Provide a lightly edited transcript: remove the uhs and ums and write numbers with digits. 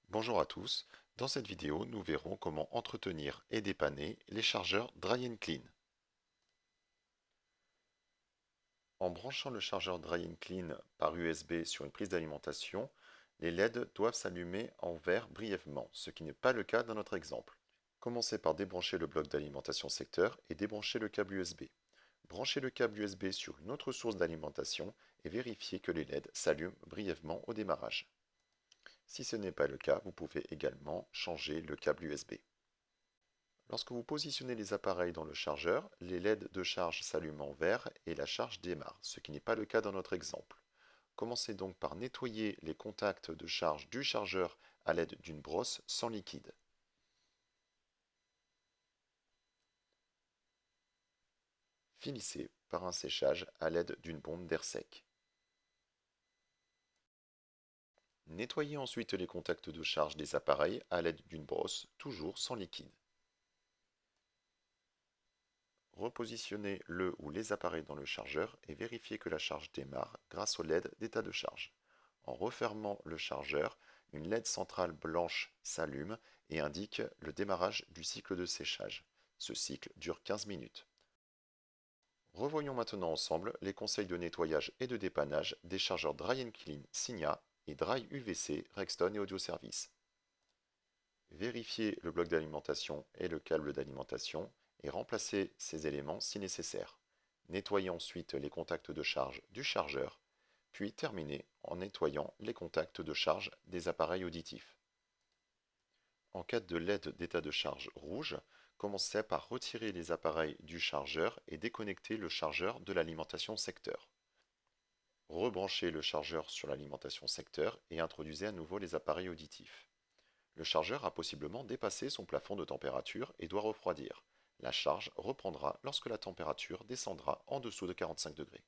Bonjour à tous, dans cette vidéo nous verrons comment entretenir et dépanner les chargeurs Dry and Clean. En branchant le chargeur Dry and Clean par USB sur une prise d'alimentation, les LED doivent s'allumer en vert brièvement, ce qui n'est pas le cas dans notre exemple. Commencez par débrancher le bloc d'alimentation secteur et débrancher le câble USB. Branchez le câble USB sur une autre source d'alimentation et vérifiez que les LED s'allument brièvement au démarrage. Si ce n'est pas le cas, vous pouvez également changer le câble USB. Lorsque vous positionnez les appareils dans le chargeur, les LED de charge s'allument en vert et la charge démarre, ce qui n'est pas le cas dans notre exemple. Commencez donc par nettoyer les contacts de charge du chargeur à l'aide d'une brosse sans liquide. Finissez par un séchage à l'aide d'une bombe d'air sec. Nettoyez ensuite les contacts de charge des appareils à l'aide d'une brosse, toujours sans liquide. Repositionnez le ou les appareils dans le chargeur et vérifiez que la charge démarre grâce au LED d'état de charge. En refermant le chargeur, une LED centrale blanche s'allume et indique le démarrage du cycle de séchage. Ce cycle dure 15 minutes. Revoyons maintenant ensemble les conseils de nettoyage et de dépannage des chargeurs Dry and Clean Signa et Dry UVC Rexton et Audio Service. Vérifiez le bloc d'alimentation et le câble d'alimentation et remplacez ces éléments si nécessaire. Nettoyez ensuite les contacts de charge du chargeur, puis terminez en nettoyant les contacts de charge des appareils auditifs. En cas de LED d'état de charge rouge, commencez par retirer les appareils du chargeur et déconnecter le chargeur de l'alimentation secteur. Rebranchez le chargeur sur l'alimentation secteur et introduisez à nouveau les appareils auditifs. Le chargeur a possiblement dépassé son plafond de température et doit refroidir. La charge reprendra lorsque la température descendra en dessous de 45 degrés.